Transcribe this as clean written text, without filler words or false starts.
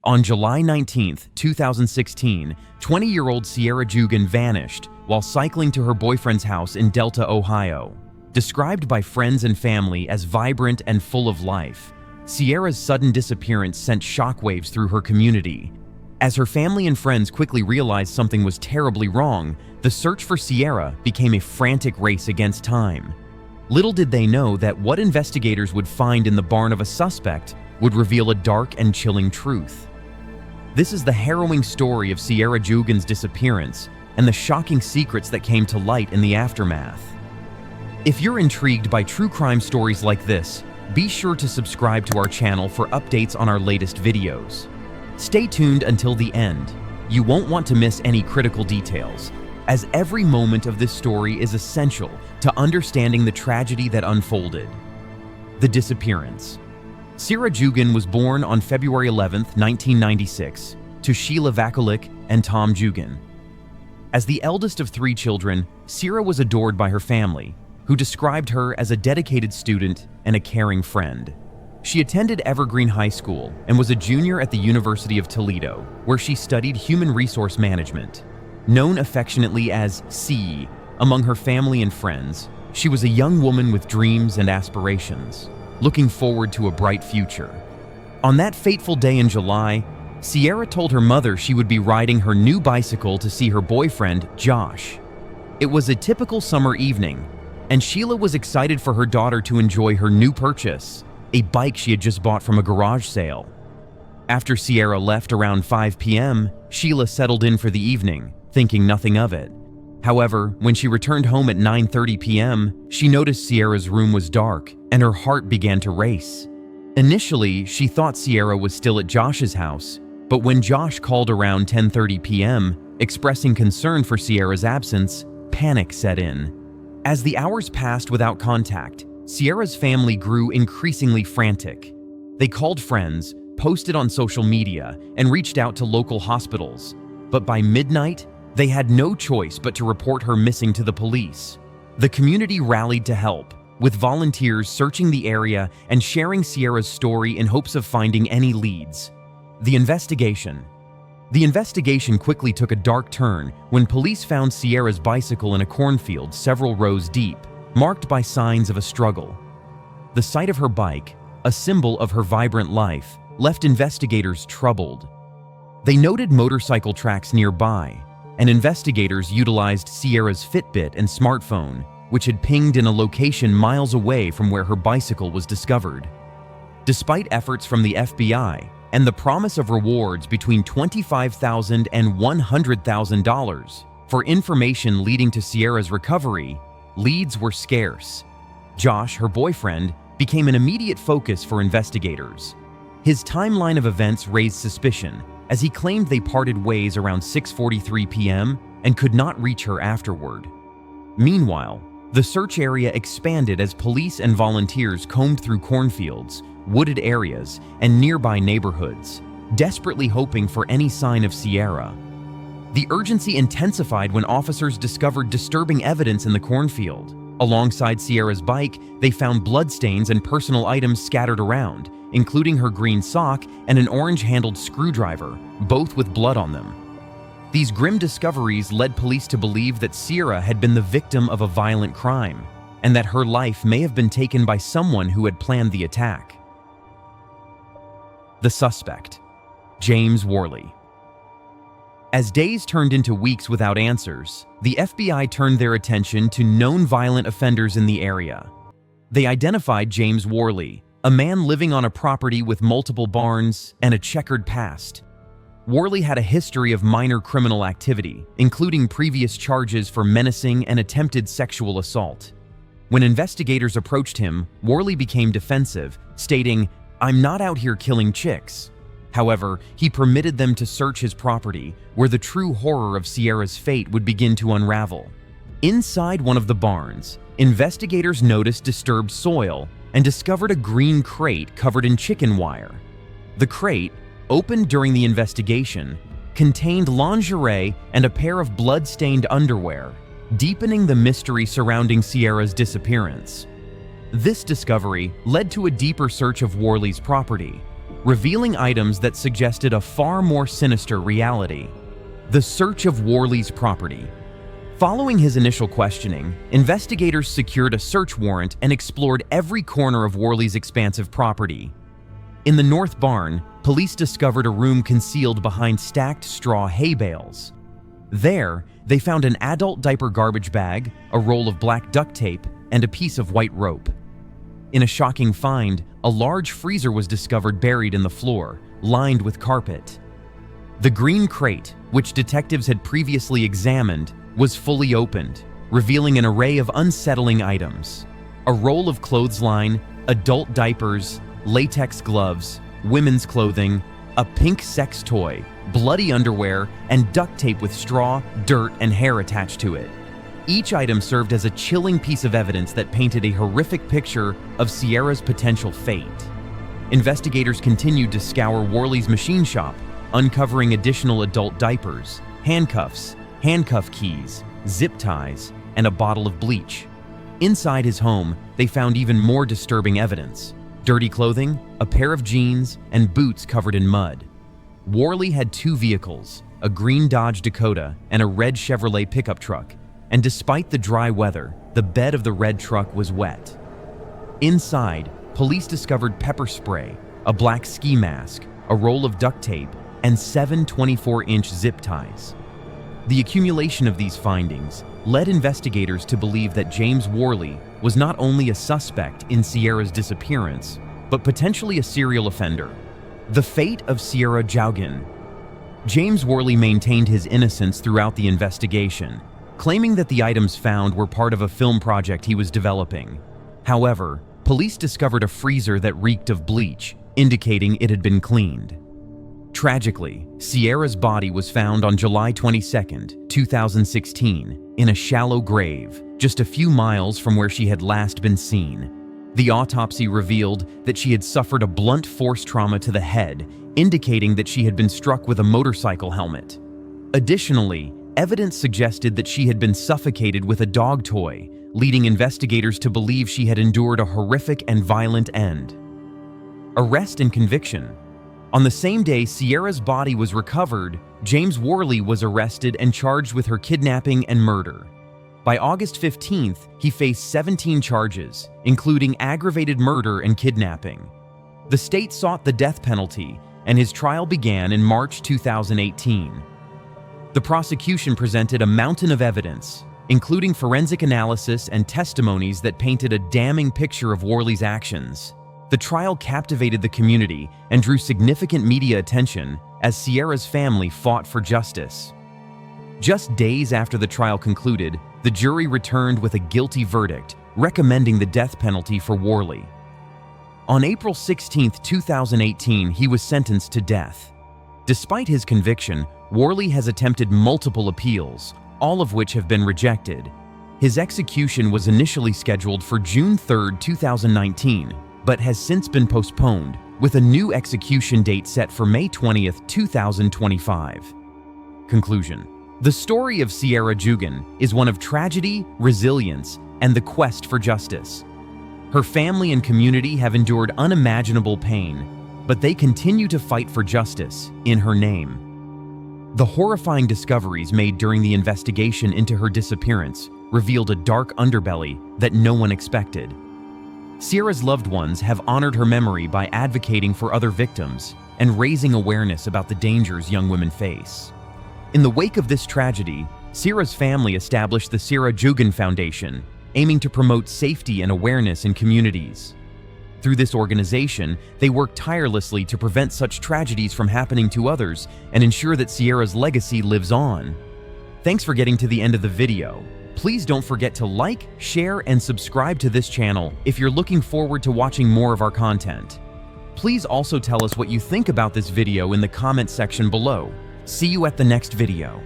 On July 19, 2016, 20-year-old Sierah Jugan vanished while cycling to her boyfriend's house in Delta, Ohio. Described by friends and family as vibrant and full of life, Sierra's sudden disappearance sent shockwaves through her community. As her family and friends quickly realized something was terribly wrong, the search for Sierra became a frantic race against time. Little did they know that what investigators would find in the barn of a suspect would reveal a dark and chilling truth. This is the harrowing story of Sierah Jugan's disappearance and the shocking secrets that came to light in the aftermath. If you're intrigued by true crime stories like this, be sure to subscribe to our channel for updates on our latest videos. Stay tuned until the end. You won't want to miss any critical details, as every moment of this story is essential to understanding the tragedy that unfolded. The disappearance. Sierah Jugan was born on February 11, 1996, to Sheila Vakulik and Tom Jugan. As the eldest of 3 children, Sierah was adored by her family, who described her as a dedicated student and a caring friend. She attended Evergreen High School and was a junior at the University of Toledo, where she studied human resource management. Known affectionately as C among her family and friends, she was a young woman with dreams and aspirations, looking forward to a bright future. On that fateful day in July, Sierah told her mother she would be riding her new bicycle to see her boyfriend, Josh. It was a typical summer evening, and Sheila was excited for her daughter to enjoy her new purchase, a bike she had just bought from a garage sale. After Sierah left around 5 p.m., Sheila settled in for the evening, thinking nothing of it. However, when she returned home at 9:30 p.m., she noticed Sierra's room was dark, and her heart began to race. Initially, she thought Sierra was still at Josh's house, but when Josh called around 10:30 p.m., expressing concern for Sierra's absence, panic set in. As the hours passed without contact, Sierra's family grew increasingly frantic. They called friends, posted on social media, and reached out to local hospitals. But by midnight, they had no choice but to report her missing to the police. The community rallied to help, with volunteers searching the area and sharing Sierra's story in hopes of finding any leads. The investigation quickly took a dark turn when police found Sierra's bicycle in a cornfield several rows deep, marked by signs of a struggle. The sight of her bike, a symbol of her vibrant life, left investigators troubled. They noted motorcycle tracks nearby, and investigators utilized Sierra's Fitbit and smartphone, which had pinged in a location miles away from where her bicycle was discovered. Despite efforts from the FBI and the promise of rewards between $25,000 and $100,000 for information leading to Sierra's recovery, leads were scarce. Josh, her boyfriend, became an immediate focus for investigators. His timeline of events raised suspicion, as he claimed they parted ways around 6:43 p.m. and could not reach her afterward. Meanwhile, the search area expanded as police and volunteers combed through cornfields, wooded areas, and nearby neighborhoods, desperately hoping for any sign of Sierra. The urgency intensified when officers discovered disturbing evidence in the cornfield. Alongside Sierra's bike, they found bloodstains and personal items scattered around, including her green sock and an orange-handled screwdriver, both with blood on them. These grim discoveries led police to believe that Sierra had been the victim of a violent crime, and that her life may have been taken by someone who had planned the attack. The suspect, James Worley. As days turned into weeks without answers, the FBI turned their attention to known violent offenders in the area. They identified James Worley, a man living on a property with multiple barns and a checkered past. Worley had a history of minor criminal activity, including previous charges for menacing and attempted sexual assault. When investigators approached him, Worley became defensive, stating, "I'm not out here killing chicks." However, he permitted them to search his property, where the true horror of Sierra's fate would begin to unravel. Inside one of the barns, investigators noticed disturbed soil and discovered a green crate covered in chicken wire. The crate, opened during the investigation, contained lingerie and a pair of blood-stained underwear, deepening the mystery surrounding Sierra's disappearance. This discovery led to a deeper search of Worley's property. revealing items that suggested a far more sinister reality. The search of Worley's property. Following his initial questioning, investigators secured a search warrant and explored every corner of Worley's expansive property. In the north barn, police discovered a room concealed behind stacked straw hay bales. There, they found an adult diaper garbage bag, a roll of black duct tape, and a piece of white rope. In a shocking find, a large freezer was discovered buried in the floor, lined with carpet. The green crate, which detectives had previously examined, was fully opened, revealing an array of unsettling items. A roll of clothesline, adult diapers, latex gloves, women's clothing, a pink sex toy, bloody underwear, and duct tape with straw, dirt, and hair attached to it. Each item served as a chilling piece of evidence that painted a horrific picture of Sierra's potential fate. Investigators continued to scour Worley's machine shop, uncovering additional adult diapers, handcuffs, handcuff keys, zip ties, and a bottle of bleach. Inside his home, they found even more disturbing evidence: dirty clothing, a pair of jeans, and boots covered in mud. Worley had two vehicles, a green Dodge Dakota and a red Chevrolet pickup truck, and despite the dry weather, the bed of the red truck was wet. Inside, police discovered pepper spray, a black ski mask, a roll of duct tape, and 7 24-inch zip ties. The accumulation of these findings led investigators to believe that James Worley was not only a suspect in Sierra's disappearance, but potentially a serial offender. The fate of Sierra Jugan. James Worley maintained his innocence throughout the investigation, claiming that the items found were part of a film project he was developing. However, police discovered a freezer that reeked of bleach, indicating it had been cleaned. Tragically, Sierra's body was found on July 22, 2016, in a shallow grave, just a few miles from where she had last been seen. The autopsy revealed that she had suffered a blunt force trauma to the head, indicating that she had been struck with a motorcycle helmet. Additionally, evidence suggested that she had been suffocated with a dog toy, leading investigators to believe she had endured a horrific and violent end. Arrest and conviction. On the same day Sierra's body was recovered, James Worley was arrested and charged with her kidnapping and murder. By August 15th, he faced 17 charges, including aggravated murder and kidnapping. The state sought the death penalty, and his trial began in March 2018. The prosecution presented a mountain of evidence, including forensic analysis and testimonies that painted a damning picture of Worley's actions. The trial captivated the community and drew significant media attention as Sierra's family fought for justice. Just days after the trial concluded, the jury returned with a guilty verdict, recommending the death penalty for Worley. On April 16, 2018, he was sentenced to death. Despite his conviction, Worley has attempted multiple appeals, all of which have been rejected. His execution was initially scheduled for June 3, 2019, but has since been postponed, with a new execution date set for May 20, 2025. Conclusion. The story of Sierra Jugan is one of tragedy, resilience, and the quest for justice. Her family and community have endured unimaginable pain, but they continue to fight for justice in her name. The horrifying discoveries made during the investigation into her disappearance revealed a dark underbelly that no one expected. Sierra's loved ones have honored her memory by advocating for other victims and raising awareness about the dangers young women face. In the wake of this tragedy, Sierra's family established the Sierra Jugan Foundation, aiming to promote safety and awareness in communities. Through this organization, they work tirelessly to prevent such tragedies from happening to others and ensure that Sierra's legacy lives on. Thanks for getting to the end of the video. Please don't forget to like, share, and subscribe to this channel if you're looking forward to watching more of our content. Please also tell us what you think about this video in the comment section below. See you at the next video.